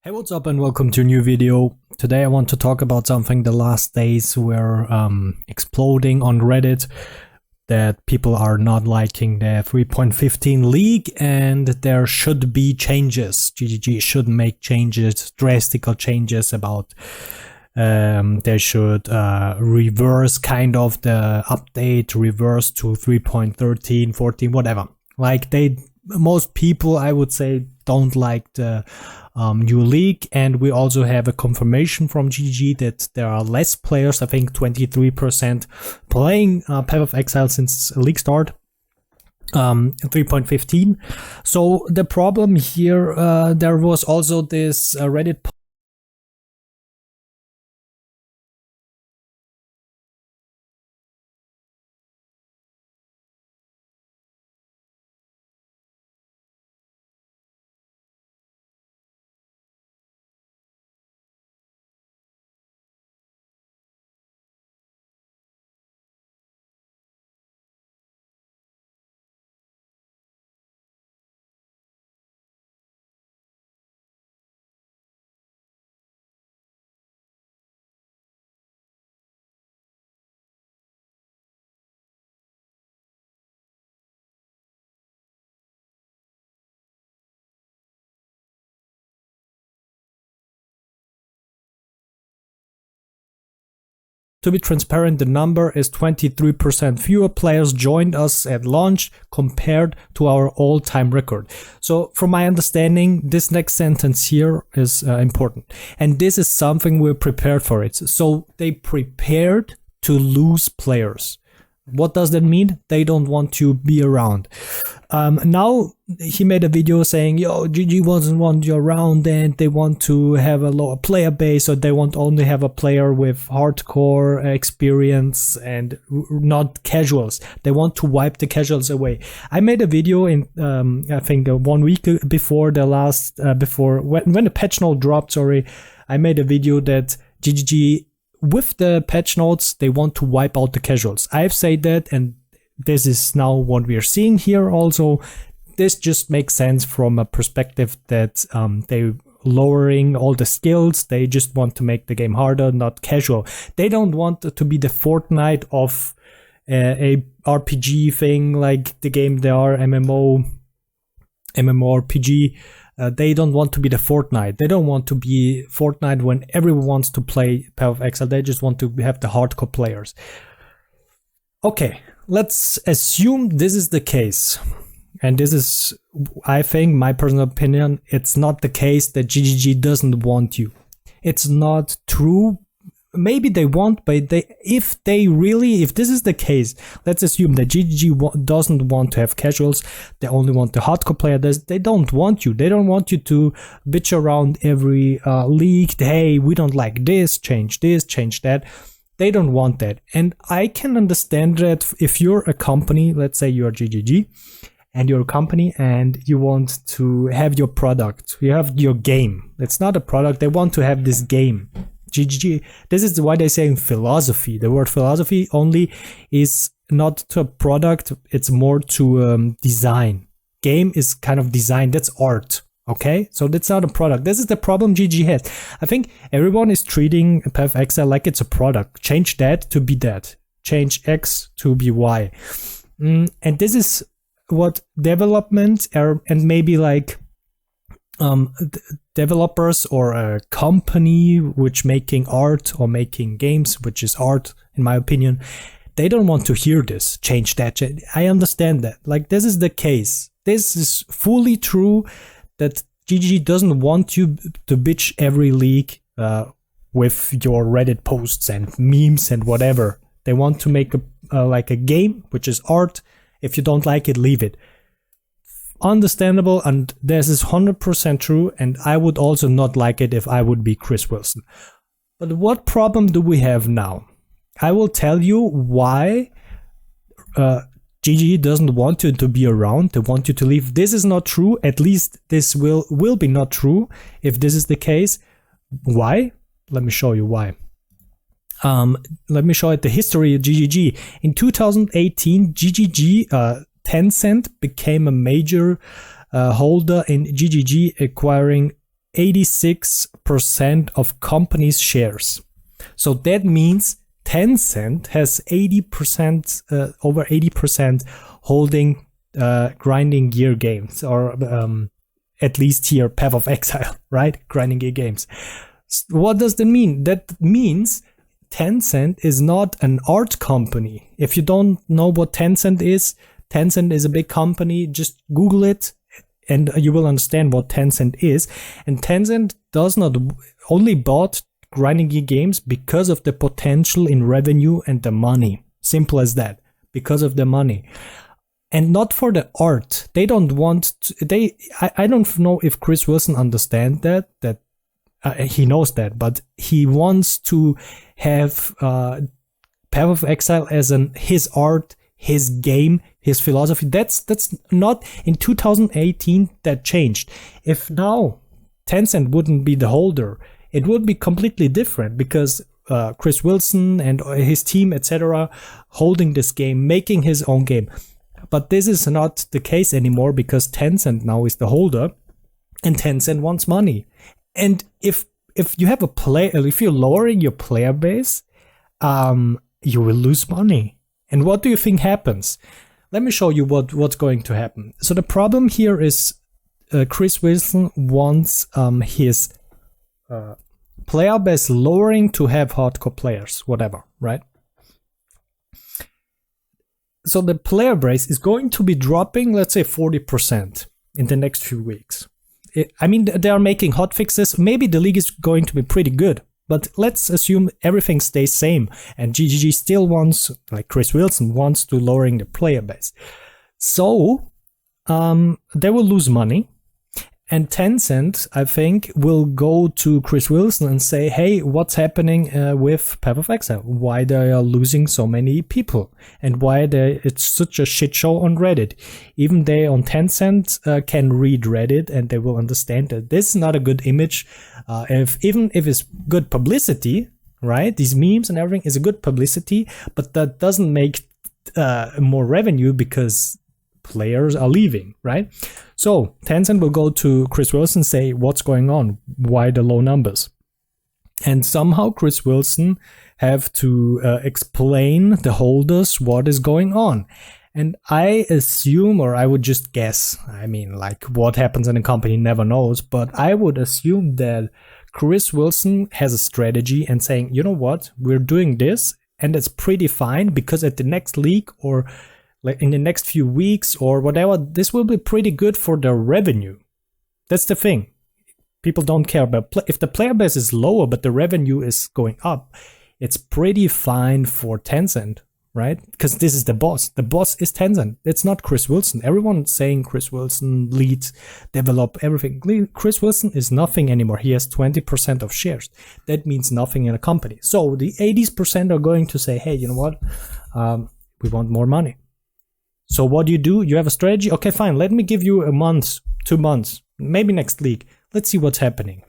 Hey, what's up and welcome to a new video. Today I want to talk about something the last days were exploding on Reddit, that people are not liking the 3.15 league and there should be changes. GGG should make changes, drastic changes about they should reverse kind of the update, reverse to 3.13, 14, whatever. Like most people, I would say, don't like the new league, and we also have a confirmation from GGG that there are less players, I think 23% playing Path of Exile since league start, 3.15. So the problem here, there was also this Reddit To be transparent, the number is 23% fewer players joined us at launch compared to our all-time record. So from my understanding, this next sentence here is important. And this is something we're prepared for it. So they prepared to lose players. What does that mean? They don't want to be around. Now he made a video saying, yo, GG doesn't want you around and they want to have a lower player base, or they want only have a player with hardcore experience and not casuals. They want to wipe the casuals away. I made a video in, I think 1 week before the last, when the patch note dropped, I made a video that GGG, with the patch notes, they want to wipe out the casuals. I've said that, and this is now what we are seeing here also. This just makes sense from a perspective that they lowering all the skills. They just want to make the game harder, not casual. They don't want to be the Fortnite of a RPG thing, like the game they are, MMORPG. They don't want to be the Fortnite. They don't want to be Fortnite when everyone wants to play Path of Exile. They just want to have the hardcore players. Okay, let's assume this is the case. And this is, I think, my personal opinion, it's not the case that GGG doesn't want you. It's not true. Maybe they want, but if this is the case, let's assume that GGG doesn't want to have casuals. They only want the hardcore players. They don't want you. They don't want you to bitch around every league. Hey, we don't like this, change that. They don't want that. And I can understand that if you're a company, let's say you're GGG, and you're a company and you want to have your product, you have your game. It's not a product. They want to have this game. GGG, this is why they say in philosophy. The word philosophy only is not to a product, it's more to design. Game is kind of design, that's art, okay? So that's not a product. This is the problem GG has. I think everyone is treating Path of Exile like it's a product. Change that to be that. Change X to be Y. And this is what development and maybe like developers or a company which making art or making games, which is art in my opinion, they don't want to hear this. Change that. I understand that. Like, this is the case. This is fully true that GGG doesn't want you to bitch every league with your Reddit posts and memes and whatever. They want to make like a game, which is art. If you don't like it, leave it. Understandable, and this is 100% true, and I would also not like it if I would be Chris Wilson. But what problem do we have now? I will tell you why GGG doesn't want you to be around. They want you to leave. This is not true. At least this will be not true if this is the case. Why? Let me show you why. Let me show you the history of GGG. In 2018, GGG Tencent became a major holder in GGG, acquiring 86% of companies' shares. So that means Tencent has 80%, over 80% holding grinding gear games, or at least here Path of Exile, right? Grinding gear games. What does that mean? That means Tencent is not an art company. If you don't know what Tencent is a big company. Just Google it and you will understand what Tencent is. And Tencent does not only bought grinding gear games because of the potential in revenue and the money. Simple as that. Because of the money. And not for the art. They don't want to, I don't know if Chris Wilson understands that he knows that, but he wants to have Path of Exile as his art, his game, his philosophy. That's not in 2018 that changed. If now Tencent wouldn't be the holder, it would be completely different, because Chris Wilson and his team, etc., holding this game, making his own game. But this is not the case anymore, because Tencent now is the holder, and Tencent wants money. And if you have if you're lowering your player base, you will lose money. And what do you think happens? Let me show you what's going to happen. So the problem here is Chris Wilson wants his player base lowering to have hardcore players, whatever, right? So the player base is going to be dropping, let's say 40% in the next few weeks. I mean, they are making hotfixes. Maybe the league is going to be pretty good, but let's assume everything stays same and GGG still wants, like Chris Wilson wants to lowering the player base. So they will lose money. And Tencent, I think, will go to Chris Wilson and say, hey, what's happening with Path of Exile? Why they are losing so many people? And why it's such a shit show on Reddit? Even they on Tencent can read Reddit and they will understand that this is not a good image. Even if it's good publicity, right? These memes and everything is a good publicity, but that doesn't make more revenue because players are leaving, right? So Tencent will go to Chris Wilson and say, what's going on? Why the low numbers? And somehow Chris Wilson have to explain the holders what is going on. And I assume, or I would just guess, I mean, like what happens in a company never knows, but I would assume that Chris Wilson has a strategy and saying, you know what, we're doing this and it's pretty fine, because at the next league or like in the next few weeks or whatever, this will be pretty good for the revenue. That's the thing. People don't care about if the player base is lower, but the revenue is going up. It's pretty fine for Tencent, right? Because this is the boss. The boss is Tencent. It's not Chris Wilson. Everyone's saying Chris Wilson leads, develop everything. Chris Wilson is nothing anymore. He has 20% of shares. That means nothing in a company. So the 80% are going to say, hey, you know what? We want more money. So what do? You have a strategy? Okay, fine. Let me give you a month, 2 months, maybe next league. Let's see what's happening.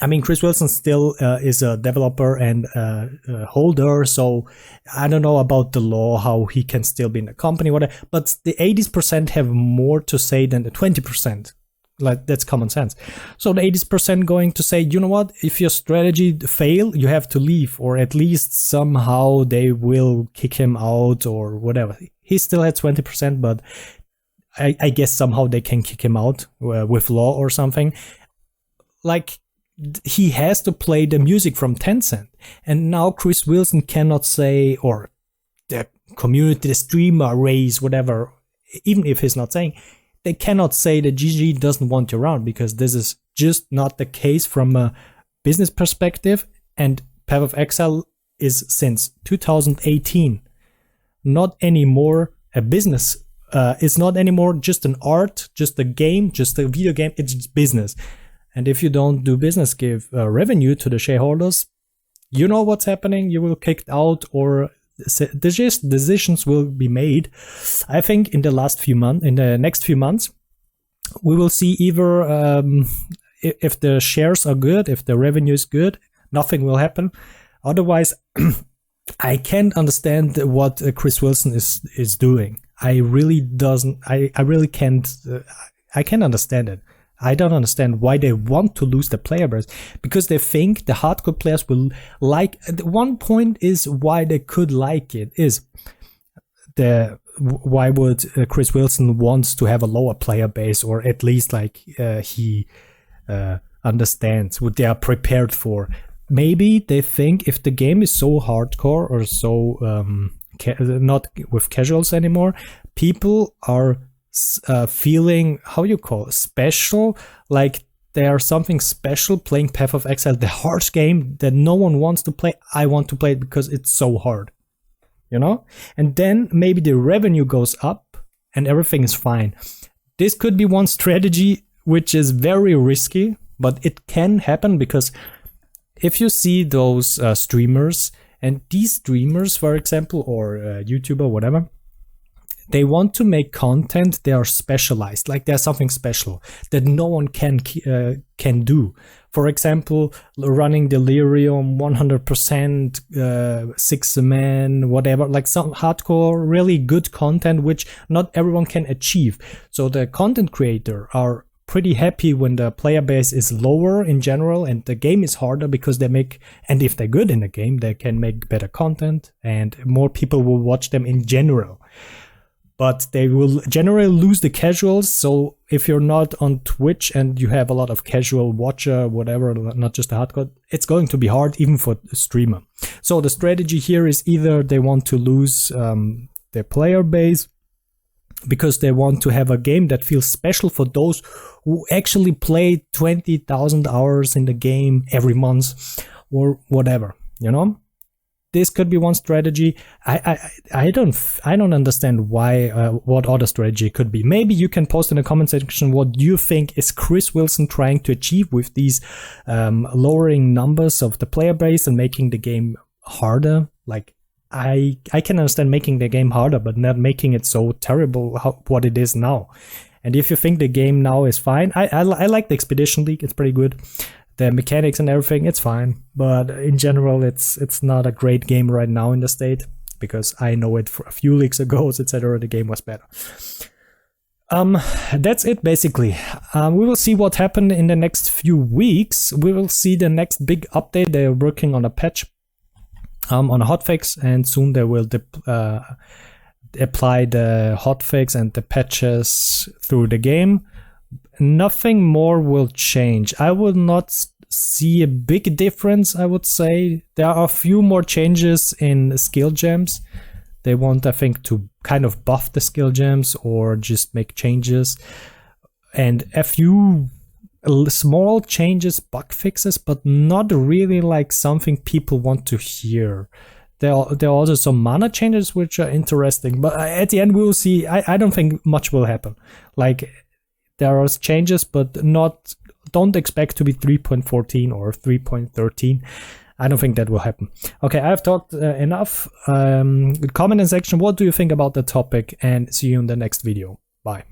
I mean, Chris Wilson still is a developer and a holder, so I don't know about the law, how he can still be in the company, whatever. But the 80% have more to say than the 20%. Like, that's common sense. So the 80% going to say, you know what, if your strategy fail, you have to leave, or at least somehow they will kick him out or whatever. He still had 20%, but I guess somehow they can kick him out with law or something. Like, he has to play the music from Tencent. And now Chris Wilson cannot say, or the community, the streamer, raise, whatever, even if he's not saying, they cannot say that GG doesn't want you around, because this is just not the case from a business perspective. And Path of Exile is since 2018 not anymore a business. It's not anymore just an art, just a game, just a video game. It's just business. And if you don't do business, give revenue to the shareholders, you know what's happening. You will be kicked out, or decisions will be made. I think in the next few months, we will see either if the shares are good, if the revenue is good, nothing will happen. Otherwise, I can't understand what Chris Wilson is doing. I really can't understand it. I don't understand why they want to lose the player base, because they think the hardcore players will like. One point is why they could like it is why would Chris Wilson wants to have a lower player base, or at least like he understands what they are prepared for. Maybe they think if the game is so hardcore or so not with casuals anymore, people are feeling, how you call it, special, like they are something special playing Path of Exile, the hard game that no one wants to play. I want to play it because it's so hard, you know? And then maybe the revenue goes up and everything is fine. This could be one strategy, which is very risky, but it can happen, because if you see those streamers, and these streamers, for example, or YouTuber, whatever, they want to make content. They are specialized, like there's something special that no one can do. For example, running Delirium 100%, 6-man, whatever, like some hardcore, really good content, which not everyone can achieve. So the content creator are pretty happy when the player base is lower in general and the game is harder, because they make, and if they're good in the game, they can make better content and more people will watch them in general. But they will generally lose the casuals. So if you're not on Twitch and you have a lot of casual watcher, whatever, not just the hardcore, it's going to be hard even for a streamer. So the strategy here is either they want to lose their player base because they want to have a game that feels special for those who actually play 20,000 hours in the game every month or whatever, you know? This could be one strategy. I don't understand why, what other strategy could be. Maybe you can post in the comment section what you think is Chris Wilson trying to achieve with these lowering numbers of the player base and making the game harder. Like, I can understand making the game harder, but not making it so terrible what it is now. And if you think the game now is fine, I like the Expedition League. It's pretty good. The mechanics and everything, it's fine. But in general, it's not a great game right now in the state, because I know it for a few leagues ago, etc. The game was better. That's it basically. We will see what happened in the next few weeks. We will see the next big update. They are working on a patch, on a hotfix, and soon they will apply the hotfix and the patches through the game. Nothing more will change. I will not see a big difference, I would say. There are a few more changes in skill gems. They want, I think, to kind of buff the skill gems or just make changes. And a few small changes, bug fixes, but not really like something people want to hear. There are also some mana changes which are interesting, but at the end we will see. I don't think much will happen. Like, there are changes, but don't expect to be 3.14 or 3.13. I don't think that will happen. Okay, I've talked enough. Comment in section, what do you think about the topic, and see you in the next video. Bye.